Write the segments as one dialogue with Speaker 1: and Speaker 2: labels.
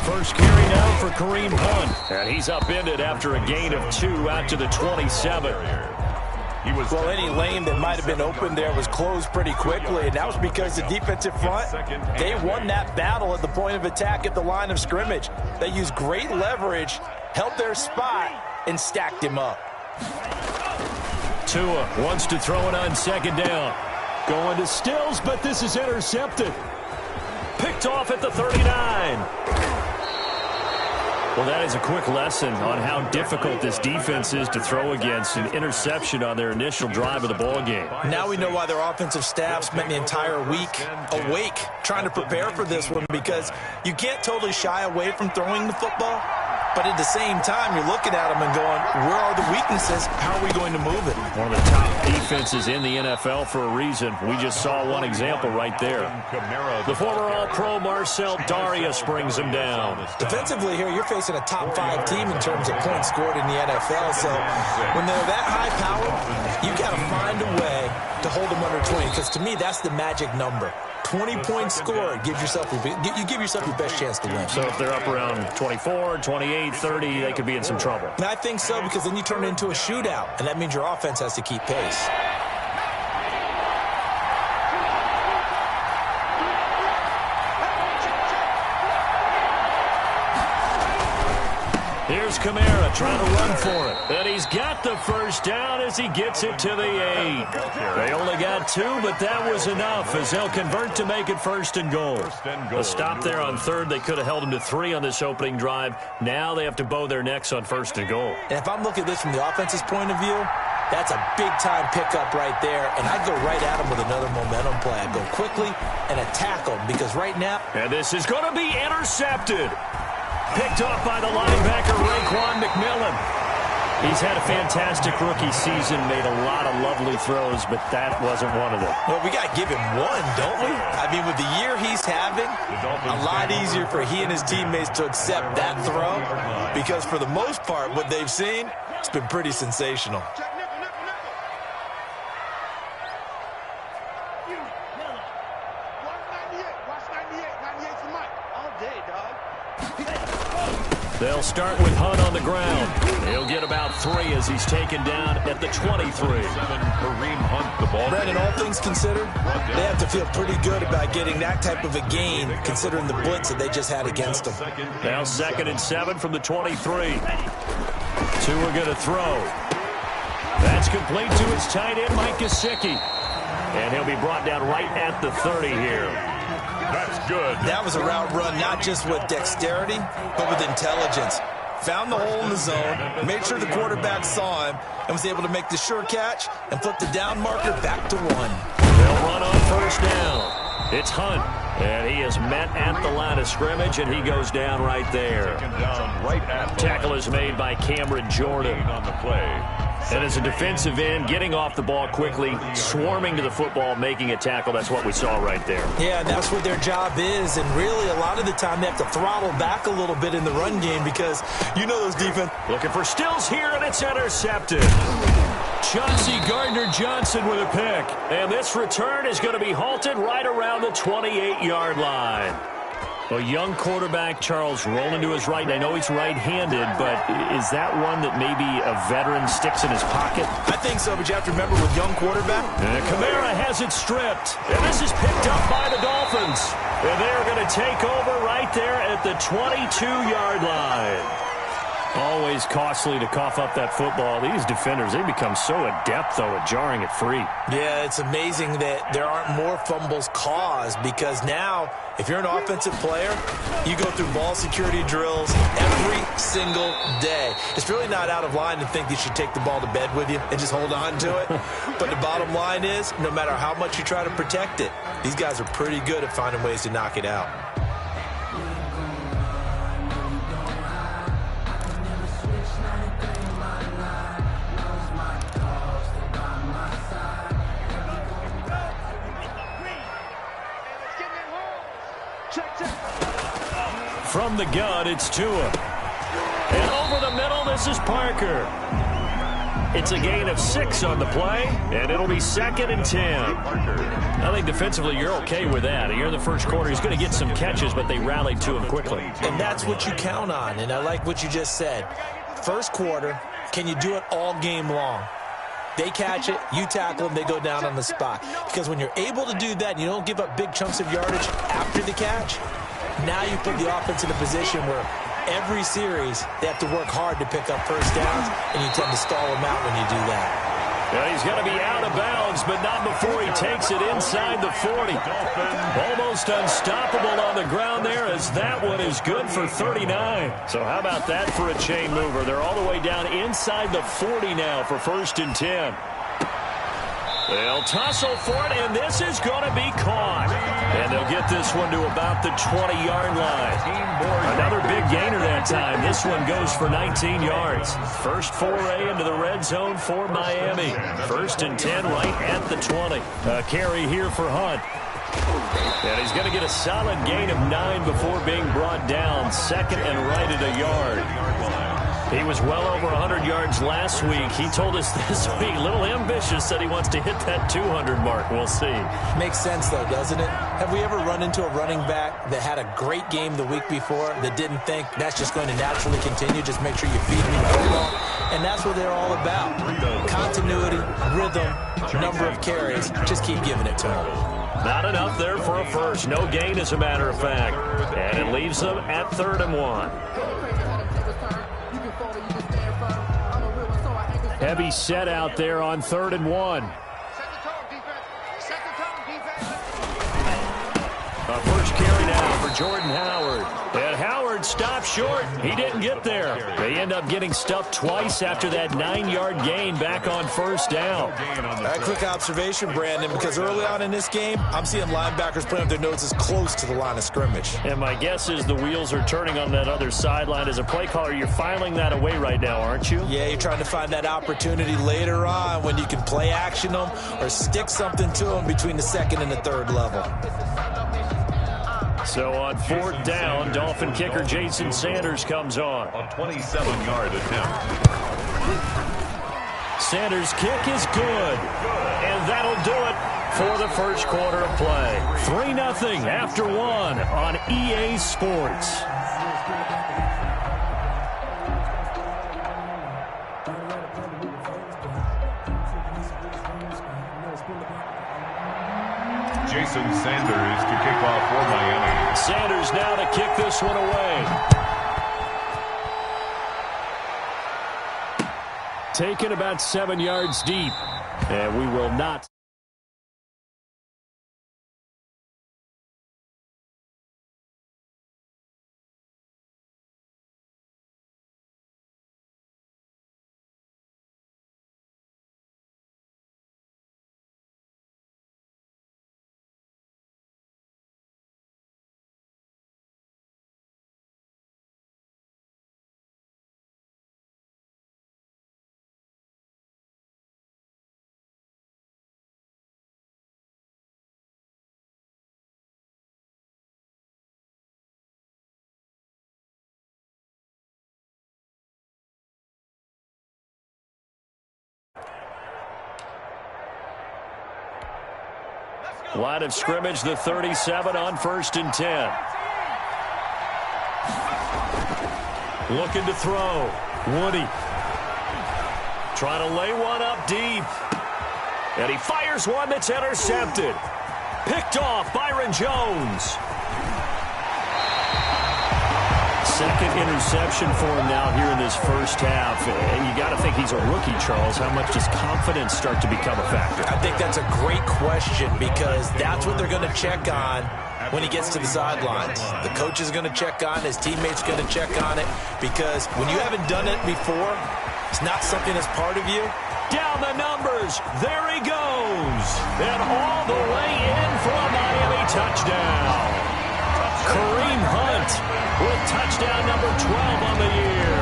Speaker 1: First carry now for Kareem Hunt. And he's upended after a gain of 2 out to the 27.
Speaker 2: Well, any lane that might have been open there was closed pretty quickly, and that was because the defensive front, they won that battle at the point of attack at the line of scrimmage. They used great leverage, held their spot, and stacked him up.
Speaker 1: Tua wants to throw it on second down. Going to Stills, but this is intercepted. Picked off at the 39. Well, that is a quick lesson on how difficult this defense is to throw against. An interception on their initial drive of the ball game.
Speaker 2: Now we know why their offensive staff spent the entire week awake trying to prepare for this one, because you can't totally shy away from throwing the football, but at the same time, you're looking at them and going, where are the weaknesses? How are we going to move it?
Speaker 1: One of the top defenses in the NFL for a reason. We just saw one example right there. The former All-Pro Marcel Darius brings him down.
Speaker 2: Defensively here, you're facing a top 5 team in terms of points scored in the NFL. So when they're that high powered, you got to find a way to hold them under 20, because to me, that's the magic number. 20 points scored, you give yourself your best chance to win.
Speaker 1: So if they're up around 24, 28, 30, they could be in some trouble.
Speaker 2: And I think so, because then you turn it into a shootout, and that means your offense has to keep pace.
Speaker 1: Here's Kamara trying to run for it. And he's got the first down as he gets it to the 8. They only got 2, but that was enough as they'll convert to make it first and goal. A stop there on third. They could have held him to 3 on this opening drive. Now they have to bow their necks on first and goal.
Speaker 2: And if I'm looking at this from the offense's point of view, that's a big-time pickup right there. And I'd go right at him with another momentum play. I'd go quickly and attack him, because right now...
Speaker 1: And this is going to be intercepted. Picked off by the linebacker, Raekwon McMillan. He's had a fantastic rookie season, made a lot of lovely throws, but that wasn't one of them.
Speaker 2: Well, we got to give him one, don't we? I mean, with the year he's having, a lot easier for he and his teammates to accept that throw, because for the most part, what they've seen, it's been pretty sensational.
Speaker 1: They'll start with Hunt on the ground. He'll get about 3 as he's taken down at the 23.
Speaker 3: Kareem Hunt, the ball.
Speaker 2: Brandon, all things considered, they have to feel pretty good about getting that type of a gain, considering the blitz that they just had against them.
Speaker 1: Now 2nd and 7 from the 23. 2 are going to throw. That's complete to his tight end, Mike Gesicki. And he'll be brought down right at the 30 here.
Speaker 3: That's good.
Speaker 2: That was a route run not just with dexterity, but with intelligence. Found the hole in the zone, made sure the quarterback saw him, and was able to make the sure catch and flip the down marker back to 1.
Speaker 1: They'll run on first down. It's Hunt, and he is met at the line of scrimmage, and he goes down right there. Tackle is made by Cameron Jordan
Speaker 3: on the play.
Speaker 1: And as a defensive end, getting off the ball quickly, swarming to the football, making a tackle, that's what we saw right there.
Speaker 2: Yeah, that's what their job is, and really a lot of the time they have to throttle back a little bit in the run game, because you know those defense...
Speaker 1: Looking for Stills here, and it's intercepted. Chauncey Gardner-Johnson with a pick. And this return is going to be halted right around the 28-yard line. A young quarterback, Charles, rolling to his right. I know he's right-handed, but is that one that maybe a veteran sticks in his pocket?
Speaker 2: I think so, but you have to remember with young quarterback.
Speaker 1: And Kamara has it stripped. And this is picked up by the Dolphins. And they're going to take over right there at the 22-yard line. Always costly to cough up that football. These defenders, they become so adept, though, at jarring it free.
Speaker 2: Yeah, it's amazing that there aren't more fumbles caused, because now, if you're an offensive player, you go through ball security drills every single day. It's really not out of line to think you should take the ball to bed with you and just hold on to it. But the bottom line is, no matter how much you try to protect it, these guys are pretty good at finding ways to knock it out.
Speaker 1: From the gun, it's Tua. And over the middle, this is Parker. It's a gain of 6 on the play, and it'll be 2nd and 10. I think defensively you're okay with that. Here in the first quarter, he's going to get some catches, but they rallied to him quickly.
Speaker 2: And that's what you count on, and I like what you just said. First quarter, can you do it all game long? They catch it, you tackle them, they go down on the spot. Because when you're able to do that and you don't give up big chunks of yardage after the catch, now you put the offense in a position where every series they have to work hard to pick up first downs, and you tend to stall them out when you do that.
Speaker 1: And he's going to be out of bounds, but not before he takes it inside the 40. Almost unstoppable on the ground there, as that one is good for 39. So how about that for a chain mover? They're all the way down inside the 40 now for 1st and 10. They'll tussle for it, and this is going to be caught. And they'll get this one to about the 20-yard line. Another big gainer that time. This one goes for 19 yards. First foray into the red zone for Miami. 1st and 10 right at the 20. A carry here for Hunt. And he's going to get a solid gain of 9 before being brought down. 2nd and right at a yard. He was well over 100 yards last week. He told us this week, a little ambitious, said he wants to hit that 200 mark. We'll see.
Speaker 2: Makes sense, though, doesn't it? Have we ever run into a running back that had a great game the week before that didn't think that's just going to naturally continue? Just make sure you feed him the football. And that's what they're all about. Continuity, rhythm, number of carries. Just keep giving it to him.
Speaker 1: Not enough there for a first. No gain, as a matter of fact. And it leaves them at 3rd and 1. Heavy set out there on 3rd and 1. A first carry now for Jordan Howard. And Howard stopped short. He didn't get there. They end up getting stuffed twice after that 9-yard gain back on 1st down.
Speaker 2: A quick observation, Brandon, because early on in this game, I'm seeing linebackers putting up their noses close to the line of scrimmage.
Speaker 1: And my guess is the wheels are turning on that other sideline. As a play caller, you're filing that away right now, aren't you?
Speaker 2: Yeah, you're trying to find that opportunity later on when you can play action them or stick something to them between the 2nd and the 3rd level.
Speaker 1: So on 4th down, Dolphin kicker Jason Sanders comes on.
Speaker 3: A 27-yard attempt.
Speaker 1: Sanders' kick is good. And that'll do it for the first quarter of play. 3-0 after 1 on EA Sports.
Speaker 3: Jason Sanders to kick off for Miami.
Speaker 1: Sanders now to kick this one away. Taken about 7 yards deep. And we will not. Line of scrimmage, the 37 on 1st and 10. Looking to throw. Woody. Trying to lay one up deep. And he fires one that's intercepted. Picked off Byron Jones. Second interception for him now here in this first half. And you got to think he's a rookie, Charles. How much does confidence start to become a factor?
Speaker 2: I think that's a great question because that's what they're going to check on when he gets to the sidelines. The coach is going to check on, his teammates going to check on it because when you haven't done it before, it's not something that's part of you.
Speaker 1: Down the numbers. There he goes. And all the way in for a Miami touchdown. Kareem Hunt with touchdown number 12 on the year.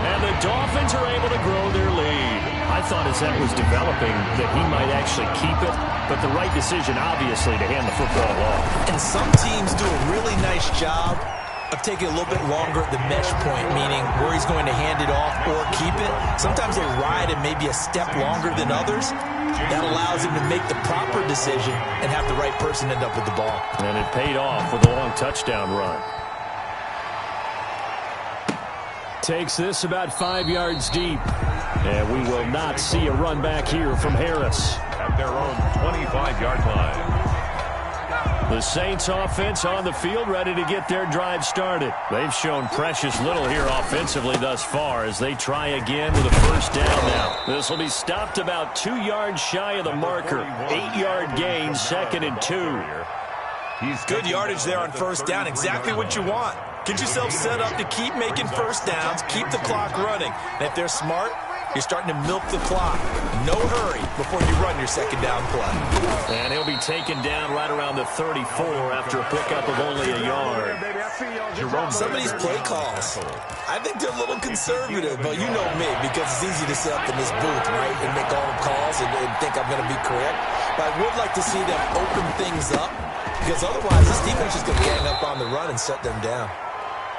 Speaker 1: And the Dolphins are able to grow their lead. I thought as that was developing that he might actually keep it, but the right decision, obviously, to hand the football off.
Speaker 2: And some teams do a really nice job of taking a little bit longer at the mesh point, meaning where he's going to hand it off or keep it. Sometimes they ride it maybe a step longer than others. That allows him to make the proper decision and have the right person end up with the ball.
Speaker 1: And it paid off with a long touchdown run. Takes this about 5 yards deep. And we will not see a run back here from Harris.
Speaker 3: At their own 25-yard line.
Speaker 1: The Saints offense on the field, ready to get their drive started. They've shown precious little here offensively thus far as they try again with a first down now. This will be stopped about 2 yards shy of the marker. 8-yard gain, 2nd and 2.
Speaker 2: He's good yardage there on first down. Exactly what you want. Get yourself set up to keep making first downs, keep the clock running. And if they're smart, you're starting to milk the clock. No hurry before you run your second down play.
Speaker 1: And he'll be taken down right around the 34 after a pickup of only a yard.
Speaker 2: Some of these play calls, I think they're a little conservative, but you know me, because it's easy to sit up in this booth, right, and make all the calls and think I'm going to be correct. But I would like to see them open things up, because otherwise this defense is going to gang up on the run and shut them down.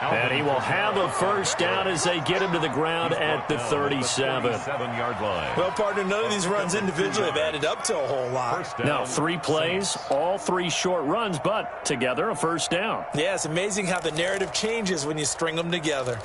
Speaker 1: And he will have a first down as they get him to the ground at the 37-yard line.
Speaker 2: Well, partner, none of these runs individually have added up to a whole lot.
Speaker 1: Now, 3 plays, all 3 short runs, but together a first down.
Speaker 2: Yeah, it's amazing how the narrative changes when you string them together.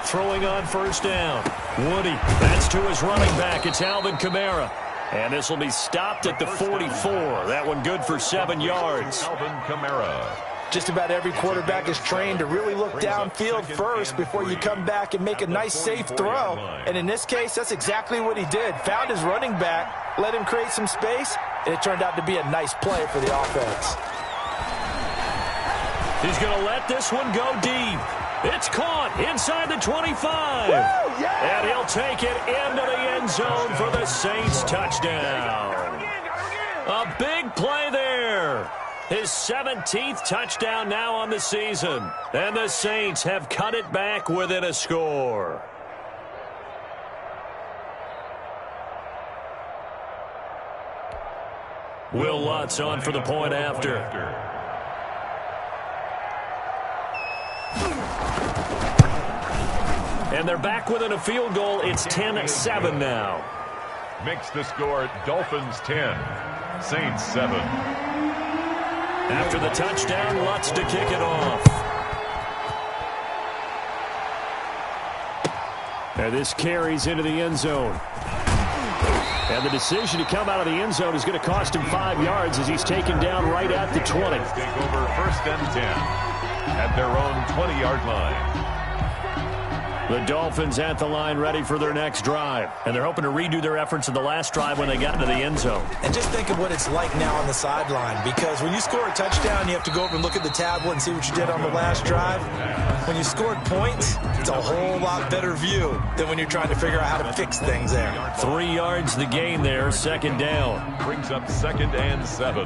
Speaker 1: Throwing on first down. Woody, that's to his running back. It's Alvin Kamara. And this will be stopped at the 44. That one good for 7 yards.
Speaker 3: Alvin Kamara.
Speaker 2: Just about every quarterback is trained to really look downfield first before you come back and make a nice, safe throw. And in this case, that's exactly what he did. Found his running back, let him create some space, and it turned out to be a nice play for the offense.
Speaker 1: He's going to let this one go deep. It's caught inside the 25.
Speaker 2: Woo, yeah!
Speaker 1: And he'll take it into the end zone for the Saints touchdown. A big play there. His 17th touchdown now on the season. And the Saints have cut it back within a score. Will Lutz on for the point after. And they're back within a field goal. It's 10-7 now.
Speaker 3: Makes the score Dolphins 10, Saints 7.
Speaker 1: After the touchdown, Lutz to kick it off. And this carries into the end zone. And the decision to come out of the end zone is going to cost him 5 yards as he's taken down right at the 20.
Speaker 3: Take over 1st and 10 at their own 20-yard line.
Speaker 1: The Dolphins at the line ready for their next drive. And they're hoping to redo their efforts in the last drive when they got into the end zone.
Speaker 2: And just think of what it's like now on the sideline, because when you score a touchdown, you have to go over and look at the tablet and see what you did on the last drive. When you scored points, it's a whole lot better view than when you're trying to figure out how to fix things there.
Speaker 1: 3 yards the gain there, 2nd down.
Speaker 3: Brings up 2nd and 7.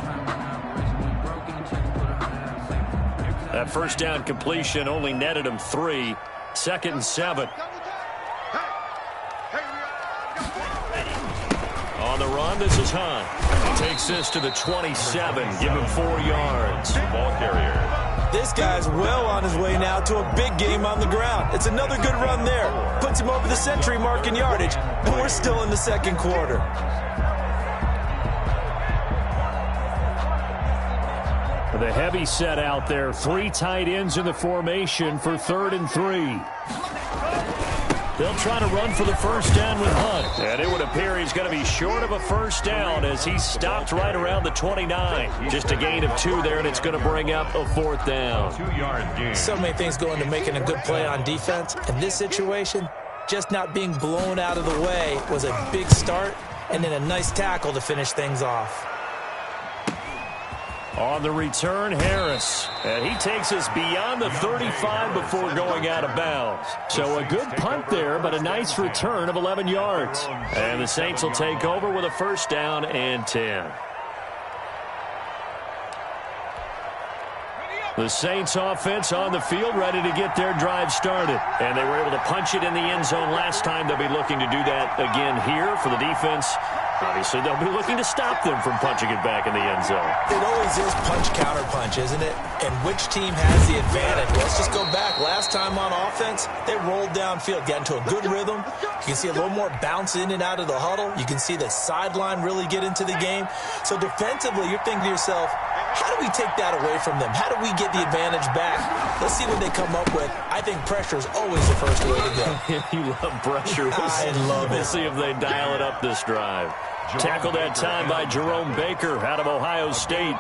Speaker 1: That first down completion only netted him 3. 2nd and 7. On the run, this is Hunt. He takes this to the 27. Give him 4 yards.
Speaker 3: Ball carrier.
Speaker 2: This guy's well on his way now to a big game on the ground. It's another good run there. Puts him over the century mark in yardage. And we're still in the 2nd quarter.
Speaker 1: The heavy set out there. 3 tight ends in the formation for 3rd and 3. They'll try to run for the first down with Hunt. And it would appear he's going to be short of a first down as he stopped right around the 29. Just a gain of 2 there, and it's going to bring up a 4th down.
Speaker 3: 2-yard gain.
Speaker 2: So many things go into making a good play on defense. In this situation, just not being blown out of the way was a big start, and then a nice tackle to finish things off.
Speaker 1: On the return, Harris. And he takes us beyond the 35 before going out of bounds. So a good punt there, but a nice return of 11 yards. And the Saints will take over with a first down and 10. The Saints offense on the field, ready to get their drive started. And they were able to punch it in the end zone last time. They'll be looking to do that again here for the defense. Obviously, they'll be looking to stop them from punching it back in the end zone.
Speaker 2: It always is punch-counter-punch, isn't it? And which team has the advantage? Let's just go back. Last time on offense, they rolled downfield, got into a good rhythm. You can see a little more bounce in and out of the huddle. You can see the sideline really get into the game. So defensively, you're thinking to yourself, how do we take that away from them? How do we get the advantage back? Let's see what they come up with. I think pressure is always the first way to go.
Speaker 1: You love pressure.
Speaker 2: I love it.
Speaker 1: We'll see if they dial it up this drive. Tackled that time by Jerome Baker out of Ohio State.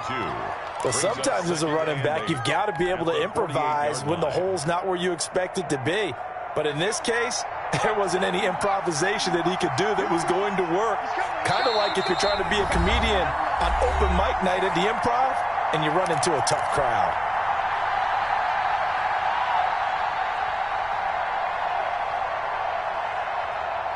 Speaker 2: Well, sometimes as a running back, you've got to be able to improvise when the hole's not where you expect it to be. But in this case, there wasn't any improvisation that he could do that was going to work. Kind of like if you're trying to be a comedian on open mic night at the Improv and you run into a tough crowd.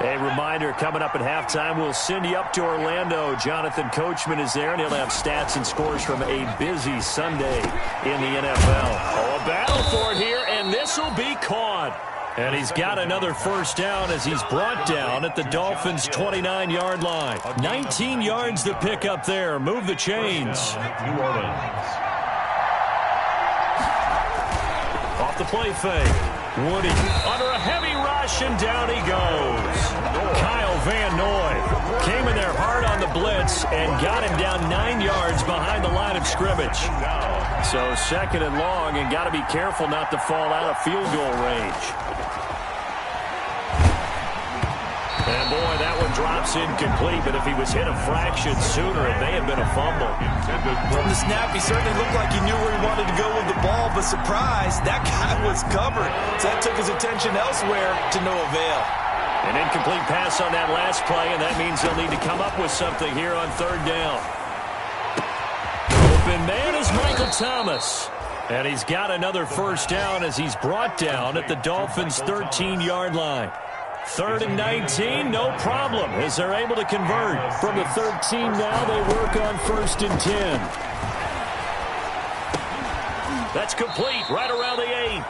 Speaker 1: A reminder, coming up at halftime, we'll send you up to Orlando. Jonathan Coachman is there, and he'll have stats and scores from a busy Sunday in the NFL. Oh, a battle for it here, and this will be caught. And he's got another first down as he's brought down at the Dolphins' 29-yard line. 19 yards to pick up there. Move the chains.
Speaker 3: New Orleans.
Speaker 1: Off the play fake. Woody under a heavy rush, and down he goes. Kyle Van Noy came in there hard on the blitz and got him down 9 yards behind the line of scrimmage. So second and long, and got to be careful not to fall out of field goal range. And boy, that one drops incomplete, but if he was hit a fraction sooner, it may have been a fumble.
Speaker 2: From the snap, he certainly looked like he knew where he wanted to go with the ball, but surprise, that guy was covered. So that took his attention elsewhere to no avail.
Speaker 1: An incomplete pass on that last play, and that means they'll need to come up with something here on third down. Open man is Michael Thomas. And he's got another first down as he's brought down at the Dolphins' 13-yard line. 3rd and 19, no problem, as they're able to convert. From the 13 now, they work on 1st and 10. That's complete, right around the 8.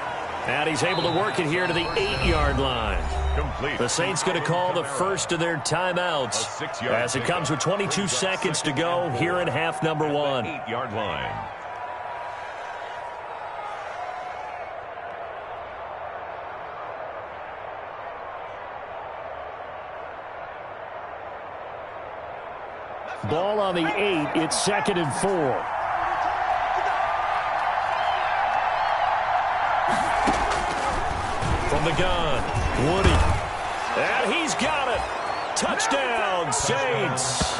Speaker 1: And he's able to work it here to the 8-yard line.
Speaker 3: Complete.
Speaker 1: The Saints going to call the first of their timeouts as it comes with 22 seconds to go here in half number 1.
Speaker 3: 8-yard line.
Speaker 1: Ball on the 8. It's 2nd and 4. From the gun, Woody. And he's got it. Touchdown, Saints.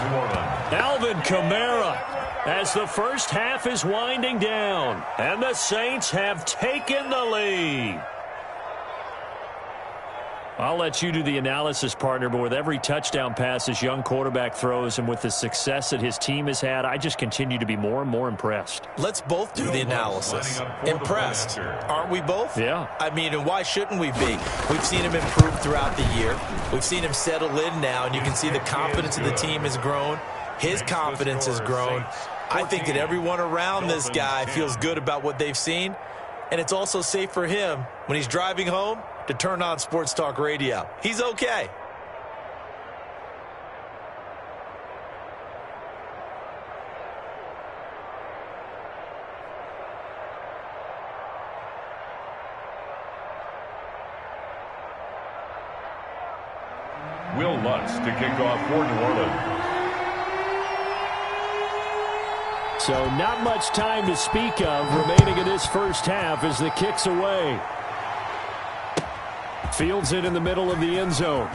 Speaker 1: Alvin Kamara as the first half is winding down. And the Saints have taken the lead. I'll let you do the analysis, partner, but with every touchdown pass this young quarterback throws and with the success that his team has had, I just continue to be more and more impressed.
Speaker 2: Let's both do the analysis. Impressed. Aren't we both?
Speaker 1: Yeah.
Speaker 2: I mean, and why shouldn't we be? We've seen him improve throughout the year. We've seen him settle in now, and you can see the confidence of the team has grown. His confidence has grown. I think that everyone around this guy feels good about what they've seen, and it's also safe for him when he's driving home to turn on Sports Talk Radio. He's okay.
Speaker 3: Will Lutz to kick off for New Orleans.
Speaker 1: So not much time to speak of remaining in this first half as the kick's away. Fields it in the middle of the end zone.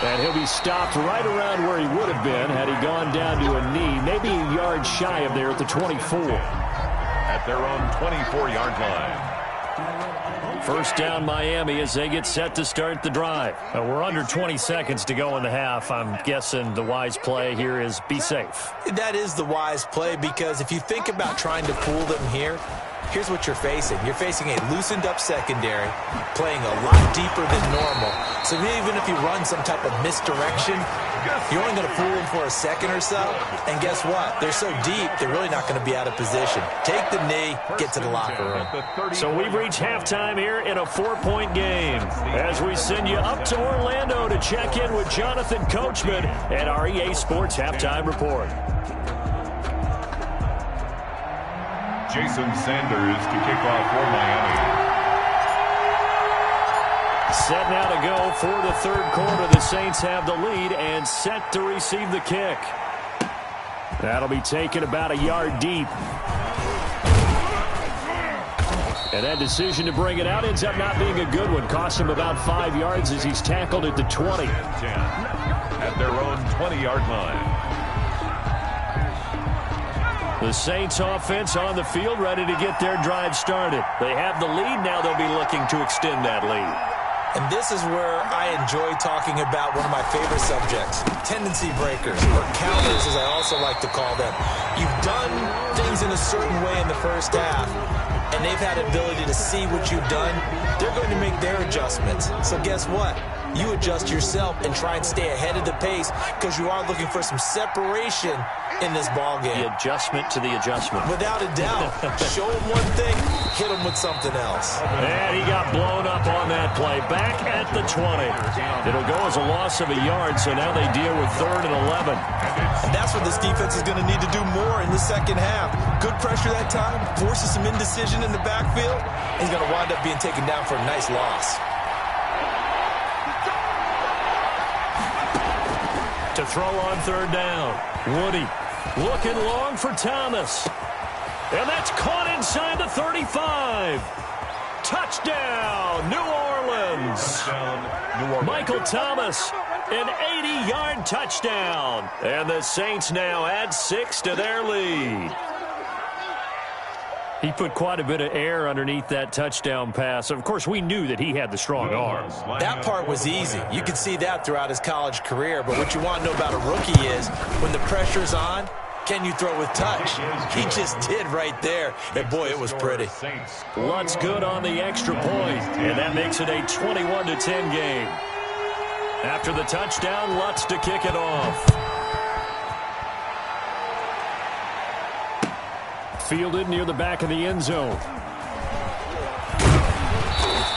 Speaker 1: And he'll be stopped right around where he would have been had he gone down to a knee, maybe a yard shy of there at the 24.
Speaker 3: At their own 24-yard line.
Speaker 1: First down Miami as they get set to start the drive. We're under 20 seconds to go in the half. I'm guessing the wise play here is be safe.
Speaker 2: That is the wise play, because if you think about trying to fool them here, here's what you're facing. You're facing a loosened-up secondary, playing a lot deeper than normal. So even if you run some type of misdirection, you're only going to fool them for a second or so. And guess what? They're so deep, they're really not going to be out of position. Take the knee, get to the locker room.
Speaker 1: So we've reached halftime here in a 4-point game as we send you up to Orlando to check in with Jonathan Coachman at our EA Sports Halftime Report.
Speaker 3: Jason Sanders to kick off for Miami.
Speaker 1: Set now to go for the third quarter. The Saints have the lead and set to receive the kick. That'll be taken about a yard deep. And that decision to bring it out ends up not being a good one. Costs him about 5 yards as he's tackled at the 20.
Speaker 3: 10 at their own 20-yard line.
Speaker 1: The Saints offense on the field ready to get their drive started. They have the lead. Now they'll be looking to extend that lead.
Speaker 2: And this is where I enjoy talking about one of my favorite subjects, tendency breakers, or counters as I also like to call them. You've done things in a certain way in the first half, and they've had the ability to see what you've done. They're going to make their adjustments. So guess what? You adjust yourself and try and stay ahead of the pace because you are looking for some separation in this ball game.
Speaker 1: The adjustment to the adjustment.
Speaker 2: Without a doubt. Show them one thing, hit them with something else.
Speaker 1: And he got blown up on that play. Back at the 20. It'll go as a loss of a yard, so now they deal with 3rd and 11.
Speaker 2: And that's what this defense is going to need to do more in the second half. Good pressure that time, forces some indecision in the backfield. He's going to wind up being taken down for a nice loss.
Speaker 1: To throw on 3rd down. Woody looking long for Thomas. And that's caught inside the 35. Touchdown, New Orleans. Michael Thomas, an 80-yard touchdown. And the Saints now add 6 to their lead. He put quite a bit of air underneath that touchdown pass. Of course, we knew that he had the strong arm.
Speaker 2: That part was easy. You could see that throughout his college career. But what you want to know about a rookie is when the pressure's on, can you throw with touch? He just did right there. And, boy, it was pretty.
Speaker 1: Lutz good on the extra point, and that makes it a 21-10 game. After the touchdown, Lutz to kick it off. Fielded near the back of the end zone.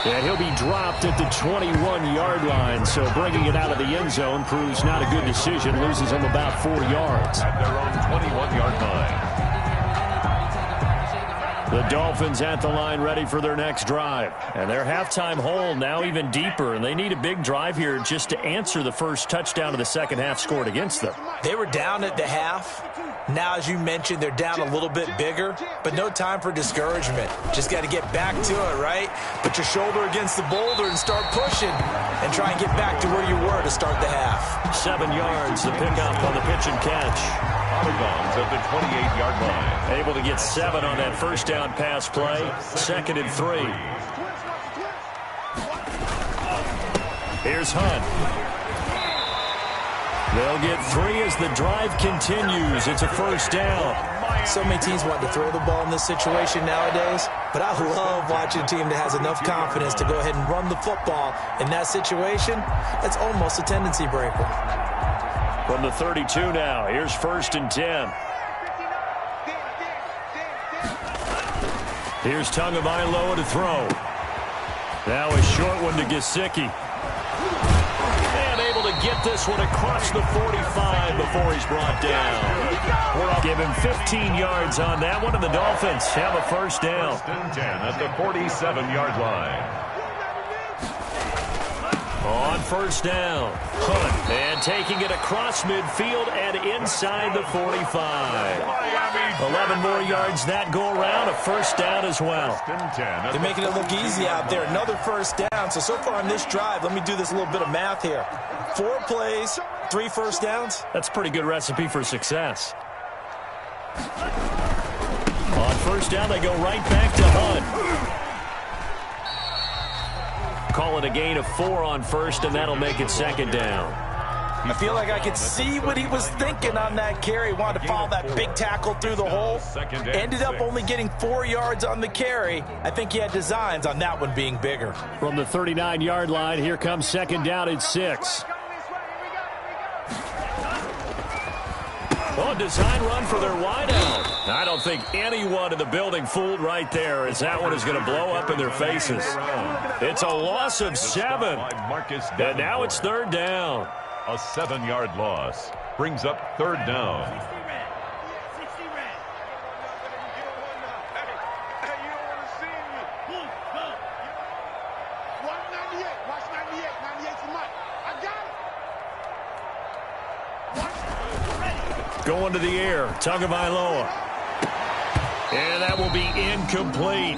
Speaker 1: And he'll be dropped at the 21-yard line, so bringing it out of the end zone proves not a good decision. Loses him about 4 yards.
Speaker 3: At their own 21-yard line.
Speaker 1: The Dolphins at the line ready for their next drive. And their halftime hole now even deeper, and they need a big drive here just to answer the first touchdown of the second half scored against them.
Speaker 2: They were down at the half. Now, as you mentioned, they're down a little bit bigger, but no time for discouragement. Just got to get back to it, right? Put your shoulder against the boulder and start pushing and try and get back to where you were to start the half.
Speaker 1: 7 yards, the pickup on the pitch and catch.
Speaker 3: Polygons at the 28-yard line.
Speaker 1: Able to get 7 on that first down pass play. 2nd and 3. Here's Hunt. They'll get 3 as the drive continues. It's a first down.
Speaker 2: So many teams want to throw the ball in this situation nowadays, but I love watching a team that has enough confidence to go ahead and run the football. In that situation, that's almost a tendency breaker.
Speaker 1: From the 32 now, here's 1st and 10. Here's Tagovailoa to throw. Now a short one to Gesicki. And able to get this one across the 45 before he's brought down. Give him 15 yards on that one, and the Dolphins have a first down.
Speaker 3: 10 at the 47-yard line.
Speaker 1: On first down, Hunt, and taking it across midfield and inside the 45. 11 more yards that go around, a first down as well.
Speaker 2: They're making it look easy out there. Another first down. So far on this drive, let me do this little bit of math here. 4 plays, 3 first downs.
Speaker 1: That's a pretty good recipe for success. On first down, they go right back to Hunt. Call it a gain of 4 on first, and that'll make it 2nd down.
Speaker 2: I feel like I could see what he was thinking on that carry. Wanted to follow that big tackle through the hole. Ended up only getting 4 yards on the carry. I think he had designs on that one being bigger.
Speaker 1: From the 39-yard line, here comes second down and 6. Oh, design run for their wideout. I don't think anyone in the building fooled right there, as that one is going to blow up in their faces. It's a loss of 7. And now it's third down.
Speaker 3: A 7-yard loss brings up third down.
Speaker 1: Going to the air, Tagovailoa. And that will be incomplete.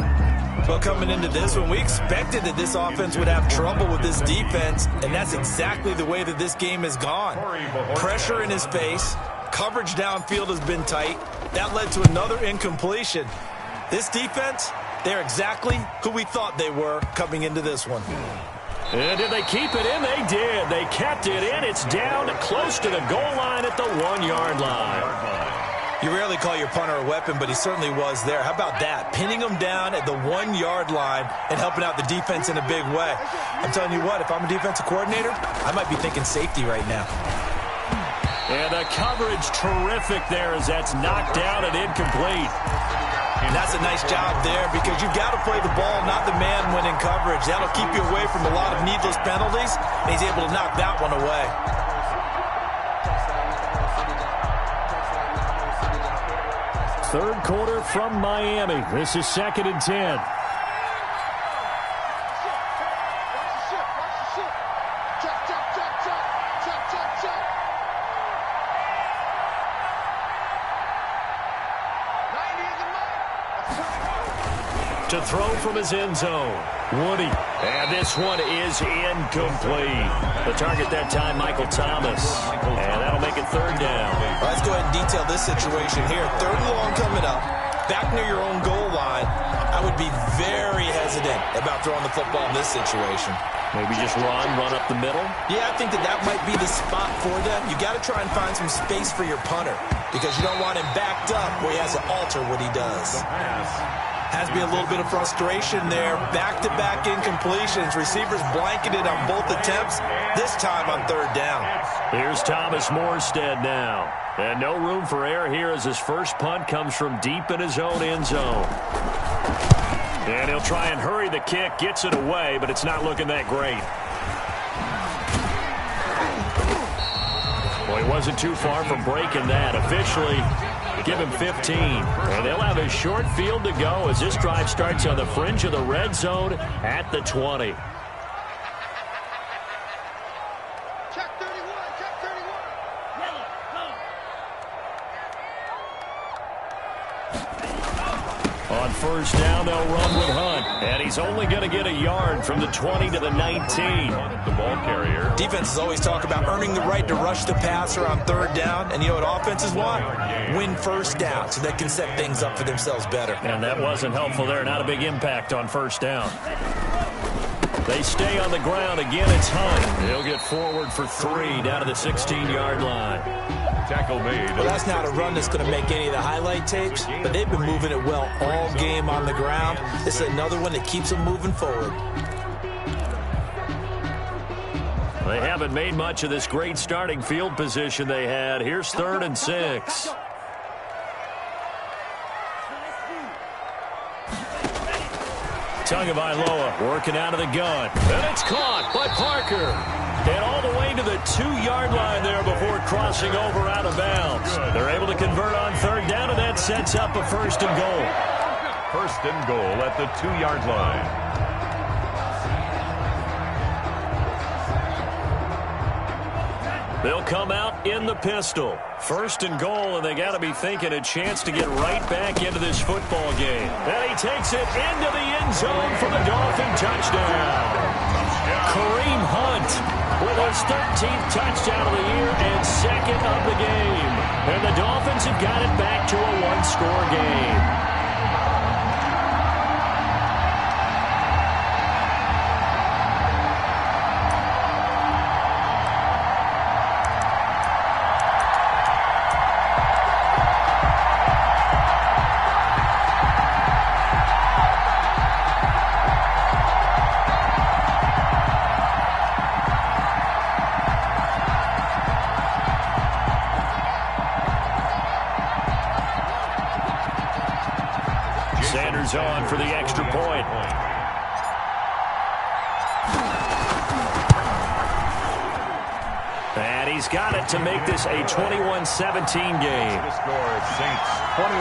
Speaker 2: Well, coming into this one, we expected that this offense would have trouble with this defense, and that's exactly the way that this game has gone. Pressure in his face, coverage downfield has been tight. That led to another incompletion. This defense, they're exactly who we thought they were coming into this one.
Speaker 1: And did they keep it in? They did. They kept it in. It's down close to the goal line at the 1-yard line.
Speaker 2: You rarely call your punter a weapon, but he certainly was there. How about that? Pinning him down at the 1-yard line and helping out the defense in a big way. I'm telling you what, if I'm a defensive coordinator, I might be thinking safety right now.
Speaker 1: And the coverage terrific there as that's knocked down and incomplete.
Speaker 2: And that's a nice job there because you've got to play the ball, not the man when in coverage. That'll keep you away from a lot of needless penalties, and he's able to knock that one away.
Speaker 1: Third quarter from Miami. This is 2nd and 10. To throw from his end zone, Woody. And this one is incomplete. The target that time, Michael Thomas. And that'll make it third down.
Speaker 2: Well, let's go ahead and detail this situation here. 3rd and long coming up. Back near your own goal line. I would be very hesitant about throwing the football in this situation.
Speaker 1: Maybe just run up the middle?
Speaker 2: Yeah, I think that might be the spot for them. You got to try and find some space for your punter because you don't want him backed up where he has to alter what he does. Has to be a little bit of frustration there. Back-to-back incompletions. Receivers blanketed on both attempts, this time on 3rd down.
Speaker 1: Here's Thomas Morstead now. And no room for error here as his first punt comes from deep in his own end zone. And he'll try and hurry the kick, gets it away, but it's not looking that great. Well, he wasn't too far from breaking that. Officially, give him 15. And they'll have a short field to go as this drive starts on the fringe of the red zone at the 20.
Speaker 4: Check 31, check 31. Yellow, go.
Speaker 1: On first down, they'll run with Hunt. And he's only going to get a yard from the 20 to the 19.
Speaker 3: The ball carrier.
Speaker 2: Defenses always talk about earning the right to rush the passer on 3rd down. And you know what offenses want? Win first down so they can set things up for themselves better.
Speaker 1: And that wasn't helpful there. Not a big impact on first down. They stay on the ground. Again, it's Hunt. He'll get forward for 3 down to the 16-yard line.
Speaker 3: Tackle made.
Speaker 2: Well, that's not a run that's going to make any of the highlight tapes, but they've been moving it well all game on the ground. This is another one that keeps them moving forward.
Speaker 1: They haven't made much of this great starting field position they had. Here's 3rd and 6. Tagovailoa working out of the gun. And it's caught by Parker. And all the way to the 2-yard line there before crossing over out of bounds. They're able to convert on 3rd down, and that sets up a 1st and goal.
Speaker 3: 1st and goal at the 2-yard line.
Speaker 1: They'll come out in the pistol. 1st and goal, and they got to be thinking a chance to get right back into this football game. And he takes it into the end zone for the Dolphin touchdown. Kareem Hunt with his 13th touchdown of the year and 2nd of the game. And the Dolphins have got it back to a 1-score game. for the extra point. And he's got it to make this a 21-17 game.
Speaker 3: The score is Saints 21,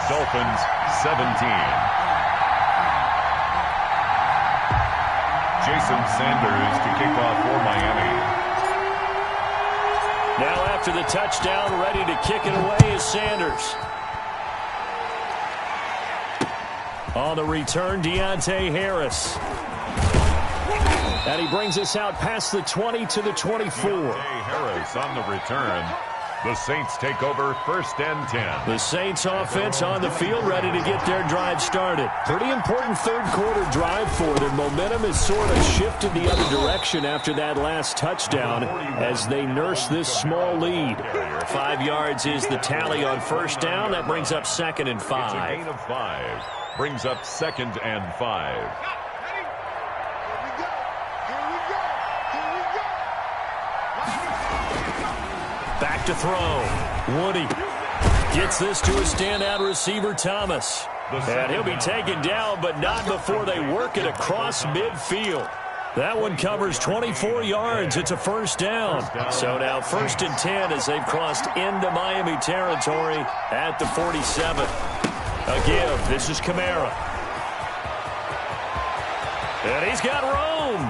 Speaker 3: Dolphins 17. Jason Sanders to kick off for Miami.
Speaker 1: Now after the touchdown, ready to kick it away is Sanders. On the return, Deontay Harris. And he brings us out past the 20 to the 24.
Speaker 3: Deontay Harris on the return. The Saints take over 1st and 10.
Speaker 1: The Saints offense on the field, ready to get their drive started. Pretty important third-quarter drive for them. Momentum has sort of shifted the other direction after that last touchdown as they nurse this small lead. 5 yards is the tally on first down. That brings up 2nd and 5.
Speaker 3: It's a gain of 5. Brings up 2nd and 5.
Speaker 1: Back to throw. Woody gets this to a standout receiver, Thomas. And he'll be taken down, but not before they work it across midfield. That one covers 24 yards. It's a first down. So now 1st and 10 as they've crossed into Miami territory at the 47. A give. This is Kamara. And he's got room.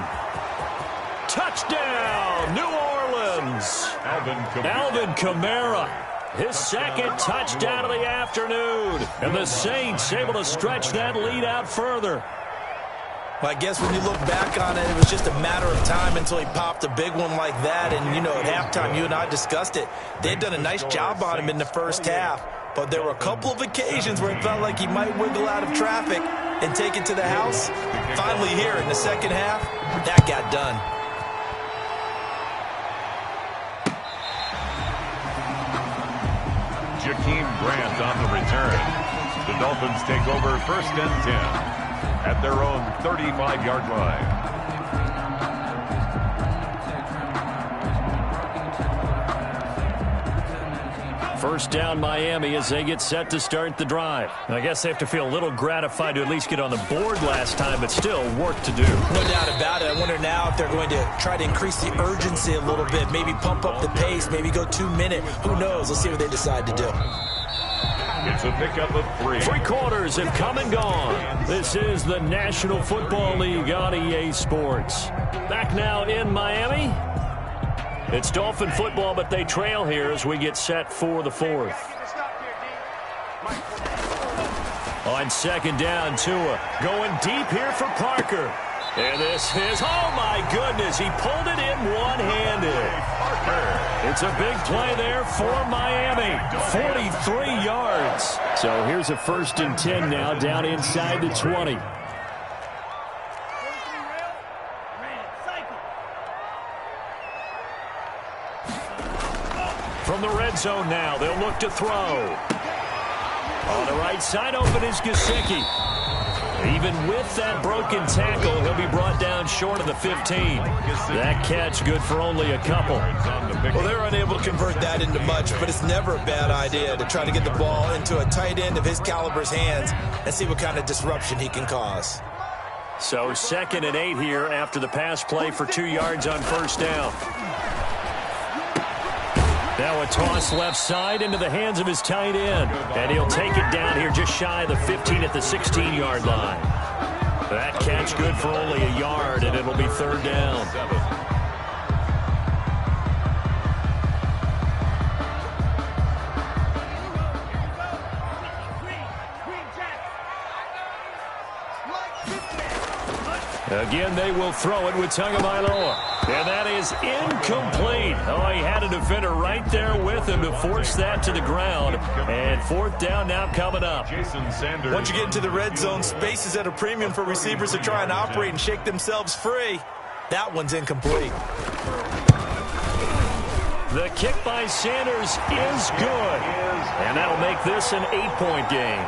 Speaker 1: Touchdown, New Orleans. Alvin Kamara, his 2nd touchdown of the afternoon. And the Saints able to stretch that lead out further.
Speaker 2: Well, I guess when you look back on it, it was just a matter of time until he popped a big one like that. And, you know, at halftime, you and I discussed it. They'd done a nice job on him in the first half. But there were a couple of occasions where it felt like he might wiggle out of traffic and take it to the house. Finally here in the second half, that got done.
Speaker 3: Jakeem Grant on the return. The Dolphins take over 1st and 10 at their own 35-yard line.
Speaker 1: First down, Miami, as they get set to start the drive. I guess they have to feel a little gratified to at least get on the board last time, but still work to do.
Speaker 2: No doubt about it. I wonder now if they're going to try to increase the urgency a little bit, maybe pump up the pace, maybe go 2-minute. Who knows? Let's see what they decide to do.
Speaker 3: It's a pickup of 3.
Speaker 1: 3 quarters have come and gone. This is the National Football League on EA Sports. Back now in Miami. It's Dolphin football, but they trail here as we get set for the 4th. On 2nd down, Tua going deep here for Parker. And this is, oh my goodness, he pulled it in one-handed. It's a big play there for Miami. 43 yards. So here's a 1st and 10 now down inside the 20. From the red zone now, they'll look to throw. On the right side, open is Gesicki. Even with that broken tackle, he'll be brought down short of the 15. That catch good for only a couple.
Speaker 2: Well, they're unable to convert that into much, but it's never a bad idea to try to get the ball into a tight end of his caliber's hands and see what kind of disruption he can cause.
Speaker 1: So 2nd and 8 here after the pass play for 2 yards on first down. Now a toss left side into the hands of his tight end. And he'll take it down here just shy of the 15 at the 16-yard line. That catch good for only a yard, and it'll be 3rd down. Again, they will throw it with Tagovailoa. And that is incomplete. Oh, he had a defender right there with him to force that to the ground. And 4th down now coming up.
Speaker 3: Jason Sanders.
Speaker 2: Once you get into the red zone, space is at a premium for receivers to try and operate and shake themselves free. That one's incomplete.
Speaker 1: The kick by Sanders is good. And that'll make this an 8-point game.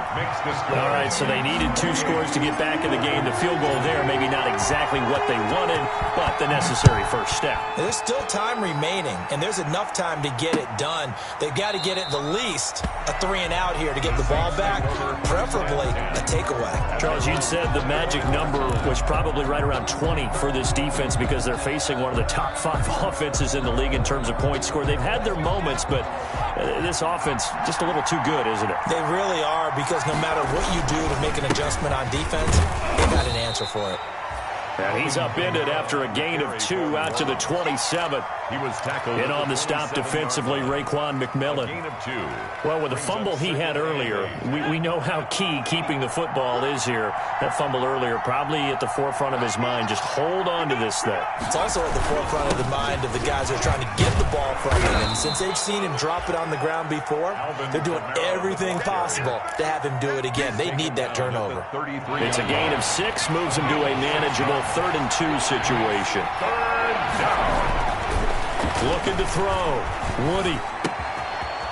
Speaker 1: All right, so they needed 2 scores to get back in the game. The field goal there, maybe not exactly what they wanted, but the necessary first step.
Speaker 2: There's still time remaining, and there's enough time to get it done. They've got to get it the least a 3-and-out here to get the ball back, preferably a takeaway.
Speaker 1: Charles, you said the magic number was probably right around 20 for this defense because they're facing one of the top 5 offenses in the league in terms of points scored. They've had their moments, but this offense just a little too good, isn't it?
Speaker 2: They really are, because no matter what you do to make an adjustment on defense, they've got an answer for it.
Speaker 1: And he's upended after a gain of 2 out to the 27.
Speaker 3: He was tackled.
Speaker 1: And on the stop defensively, Raekwon McMillan.
Speaker 3: Gain of 2.
Speaker 1: Well, with the fumble he had earlier, we know how key keeping the football is here. That fumble earlier probably at the forefront of his mind. Just hold on to this thing.
Speaker 2: It's also at the forefront of the mind of the guys who are trying to get the ball from him. And since they've seen him drop it on the ground before, they're doing everything possible to have him do it again. They need that turnover.
Speaker 1: It's a gain of 6, moves him to a manageable 3rd and 2 situation.
Speaker 3: 3rd down.
Speaker 1: Looking to throw. Woody.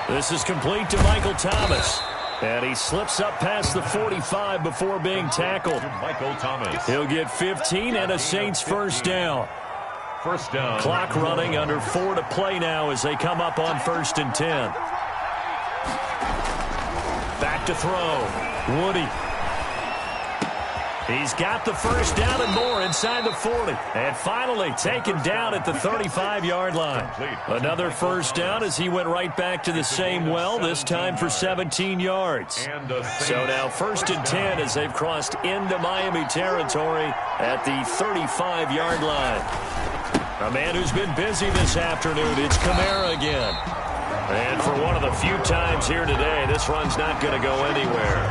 Speaker 1: This is complete to Michael Thomas. And he slips up past the 45 before being tackled.
Speaker 3: Michael Thomas.
Speaker 1: He'll get 15 and a Saints first down.
Speaker 3: First down.
Speaker 1: Clock running, under 4 to play now as they come up on 1st and 10. Back to throw. Woody. He's got the first down and more inside the 40. And finally taken down at the 35-yard line. Another first down as he went right back to the same well, this time for 17 yards. So now 1st and 10 as they've crossed into Miami territory at the 35-yard line. A man who's been busy this afternoon, it's Kamara again. And for one of the few times here today, this run's not going to go anywhere.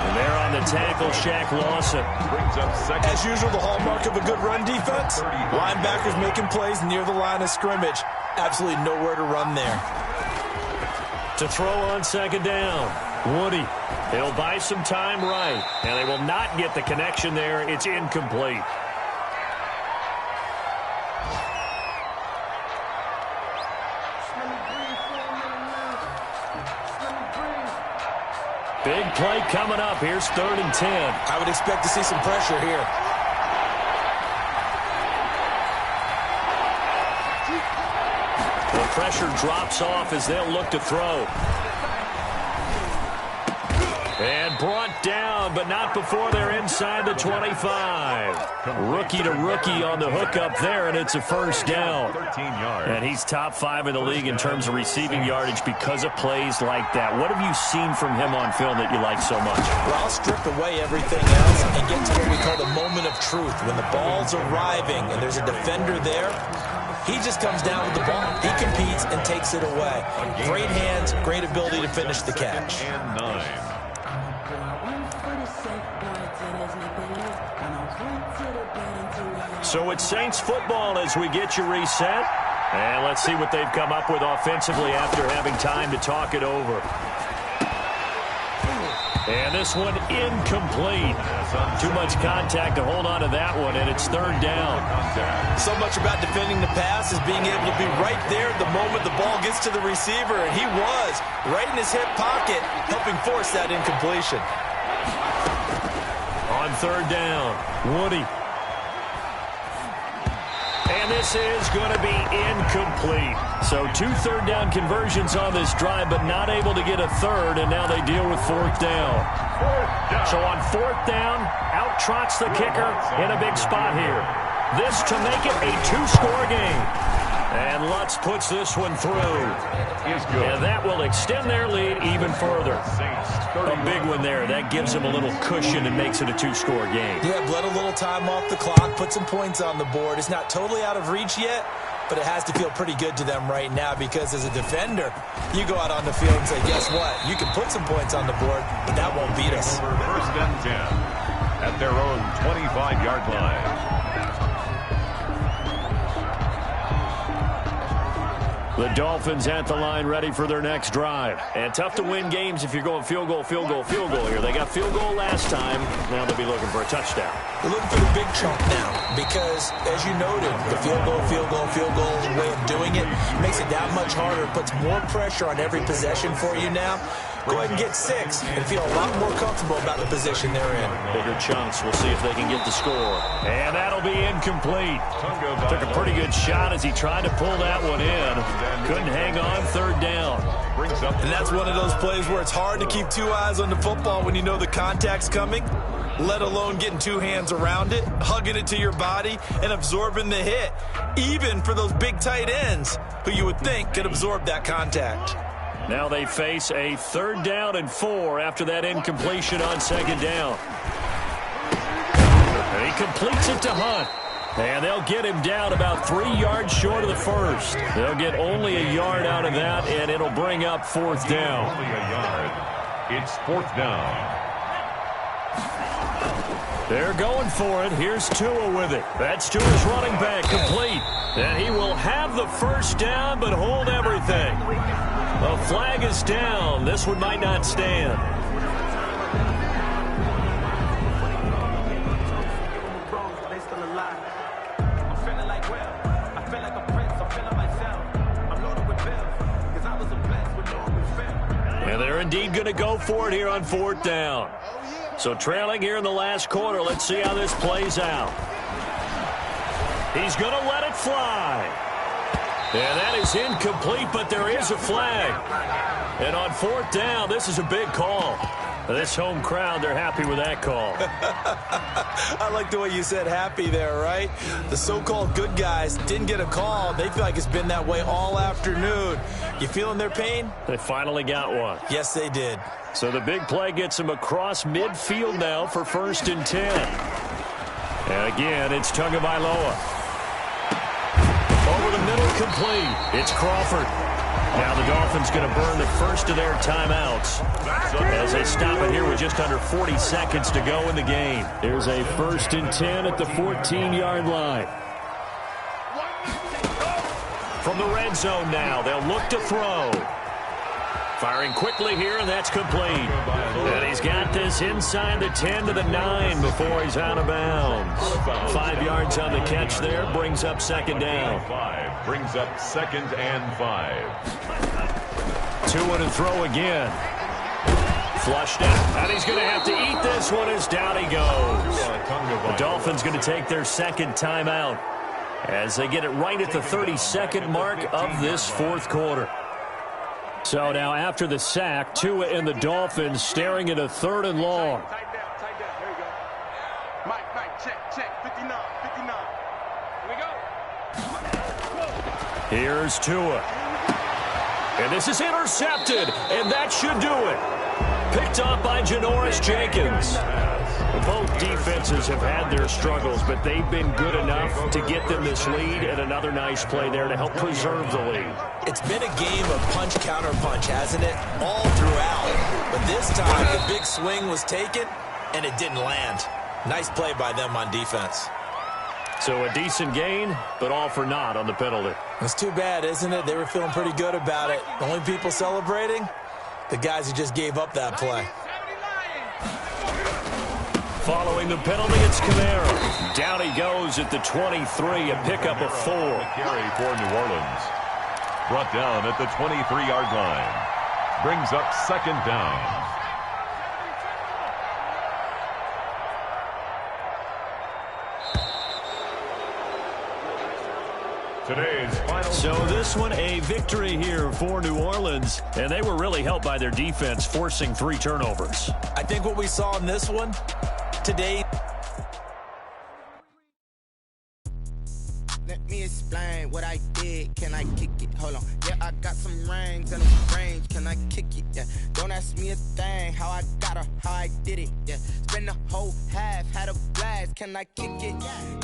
Speaker 1: And there on the tackle, Shaq Lawson.
Speaker 2: As usual, the hallmark of a good run defense, linebackers making plays near the line of scrimmage. Absolutely nowhere to run there.
Speaker 1: To throw on 2nd down, Woody. He'll buy some time right, and they will not get the connection there. It's incomplete. Big play coming up. Here's 3rd and 10.
Speaker 2: I would expect to see some pressure here.
Speaker 1: The pressure drops off as they'll look to throw. And brought down, but not before they're inside the 25. Rookie to rookie on the hookup there, and it's a first down.
Speaker 3: 13 yards.
Speaker 1: And he's top 5 in the league in terms of receiving yardage because of plays like that. What have you seen from him on film that you like so much?
Speaker 2: Well, I'll strip away everything else and get to what we call the moment of truth. When the ball's arriving and there's a defender there, he just comes down with the ball. He competes and takes it away. Great hands, great ability to finish the catch.
Speaker 3: And 9.
Speaker 1: So it's Saints football as we get you reset. And let's see what they've come up with offensively after having time to talk it over. And this one incomplete. Too much contact to hold on to that one, and it's 3rd down.
Speaker 2: So much about defending the pass is being able to be right there at the moment the ball gets to the receiver, and he was right in his hip pocket, helping force that incompletion.
Speaker 1: On 3rd down, Woody. And this is going to be incomplete. So 2 3rd down conversions on this drive, but not able to get a 3rd, and now they deal with 4th down. So on 4th down, out trots the kicker in a big spot here. This to make it a 2-score game. And Lutz puts this one through. And that will extend their lead even further. A big one there. That gives them a little cushion and makes it a 2-score game.
Speaker 2: Yeah, let a little time off the clock, put some points on the board. It's not totally out of reach yet, but it has to feel pretty good to them right now because as a defender, you go out on the field and say, guess what? You can put some points on the board, but that won't beat us.
Speaker 3: 1st and 10 at their own 25-yard line.
Speaker 1: The Dolphins at the line ready for their next drive. And tough to win games if you're going field goal here. They got field goal last time. Now they'll be looking for a touchdown.
Speaker 2: They're looking for the big chunk now. because, as you noted, the field goal way of doing it makes it that much harder, puts more pressure on every possession for you now. Go ahead and get 6 and feel a lot more comfortable about the position they're in.
Speaker 1: Bigger chunks. We'll see if they can get the score. And that'll be incomplete. Took a pretty good shot as he tried to pull that one in. Couldn't hang on, third down.
Speaker 2: And that's one of those plays where it's hard to keep 2 eyes on the football when you know the contact's coming, let alone getting 2 hands around it, hugging it to your body, and absorbing the hit, even for those big tight ends who you would think could absorb that contact.
Speaker 1: Now they face a 3rd down and 4 after that incompletion on 2nd down. And he completes it to Hunt. And they'll get him down about 3 yards short of the first. They'll get only a yard out of that, and it'll bring up 4th down.
Speaker 3: Only a yard. It's 4th down.
Speaker 1: They're going for it. Here's Tua with it. That's Tua's running back, complete. And he will have the first down, but hold everything. The flag is down. This one might not stand. And they're indeed going to go for it here on 4th down. So trailing here in the last quarter. Let's see how this plays out. He's going to let it fly. And that is incomplete, but there is a flag. And on 4th down, this is a big call. This home crowd, they're happy with that call.
Speaker 2: I like the way you said happy there, right? The so-called good guys didn't get a call. They feel like it's been that way all afternoon. You feeling their pain?
Speaker 1: They finally got one.
Speaker 2: Yes, they did.
Speaker 1: So the big play gets him across midfield now for 1st and 10. And again, it's Tagovailoa. Over the middle, complete. It's Crawford. Now the Dolphins going to burn the first of their timeouts as they stop it here with just under 40 seconds to go in the game. There's a 1st and 10 at the 14-yard line. From the red zone now, they'll look to throw. Firing quickly here, and that's complete. And he's got this inside the 10 to the 9 before he's out of bounds. 5 yards on the catch there, brings up 2nd down.
Speaker 3: Brings up 2nd and 5.
Speaker 1: 2 to throw again. Flushed out, and he's going to have to eat this one as down he goes. The Dolphins going to take their 2nd timeout as they get it right at the 32nd mark of this 4th quarter. So now after the sack, Tua and the Dolphins staring at a 3rd and long.
Speaker 4: Tight down. There you go. Mike, check. 59. Here we go.
Speaker 1: Here's Tua. And this is intercepted, and that should do it. Picked off by Janoris Jenkins. Both defenses have had their struggles, but they've been good enough to get them this lead, and another nice play there to help preserve the lead.
Speaker 2: It's been a game of punch-counter-punch, hasn't it? All throughout. But this time, the big swing was taken, and it didn't land. Nice play by them on defense.
Speaker 1: So a decent gain, but all for naught on the penalty.
Speaker 2: It's too bad, isn't it? They were feeling pretty good about it. The only people celebrating? The guys who just gave up that play.
Speaker 1: Following the penalty, it's Kamara. Down he goes at the 23, a pickup of 4.
Speaker 3: Carry for New Orleans. Brought down at the 23-yard line. Brings up 2nd down. Today's final.
Speaker 1: So this one a victory here for New Orleans, and they were really helped by their defense forcing 3 turnovers.
Speaker 2: I think what we saw in this one today.
Speaker 5: Let me explain what I did. Can I kick it? Hold on. Yeah, I got some rings and a range. Can I kick it? Yeah. Don't ask me a thing. How I got her, how I did it. Yeah. Spend the whole half, had a blast. Can I kick it?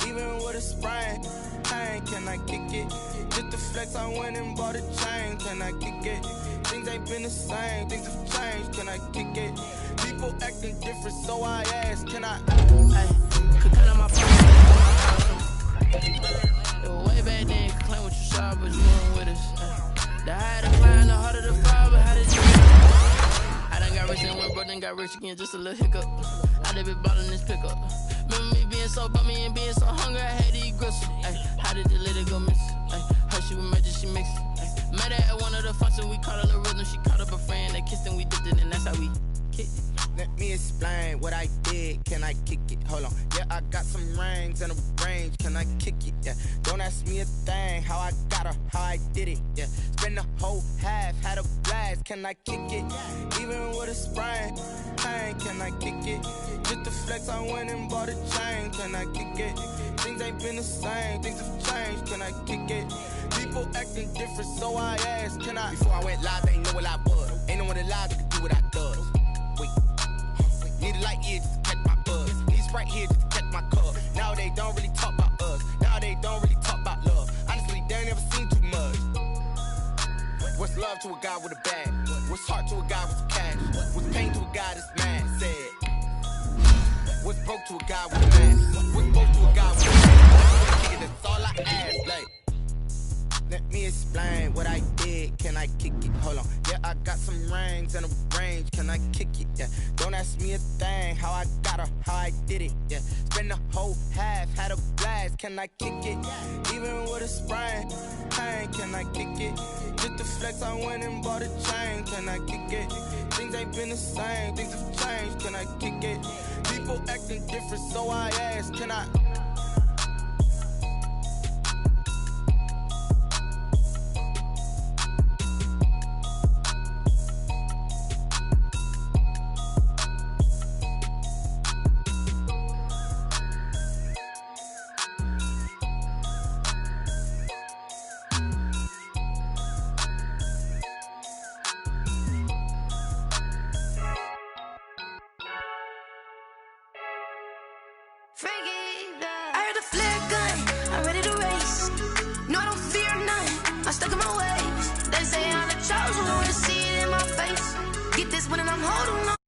Speaker 5: Even with a sprain. Hey, can I kick it? Just the flex, I went and bought a chain. Can I kick it? Things ain't been the same. Things have changed. Can I kick it? People acting different, so I ask. Can I? Could cut on my way back then, claim what you saw, but you weren't with us. The higher the climb, the harder the fall, but how did you? I done got rich and went broke, then got rich again, just a little hiccup. I done been bought in this pickup. Remember me being so bummy and being so hungry, I hate I kick it? Yeah. Don't ask me a thing, how I got her, how I did it. Yeah. Spend the whole half, had a blast. Can I kick it? Even with a sprain, pain, can I kick it? Just to flex, I went and bought a chain. Can I kick it? Things ain't been the same, things have changed. Can I kick it? People acting different, so I asked, can I? Before I went live, they ain't know what I was. Ain't no one alive that could do what I does. Wait, need a light year just to catch my buzz. Need a Sprite here just to catch my cup. Now they don't really talk about us. Now they don't really talk about love. Honestly, they ain't never seen too much. What's love to a guy with a bag? What's heart to a guy with some cash? What's pain to a guy that's mad? Said. What's broke to a guy with a mask? What's broke to a guy with a mask? That's all I ask, like. Let me explain what I did. Can I kick it? Hold on. Yeah, I got some rings and a range. Can I kick it? Yeah. Don't ask me a thing. How I got her, how I did it. Yeah. Spend the whole half, had a blast. Can I kick it? Even with a sprain, pain. Can I kick it? Just to flex, I went and bought a chain. Can I kick it? Things ain't been the same. Things have changed. Can I kick it? People acting different, so I ask, can I?
Speaker 6: I heard a flare gun, I'm ready to race. No, I don't fear none, I'm stuck in my ways. They say I'm the chosen one to see it in my face. Get this one and I'm holding on.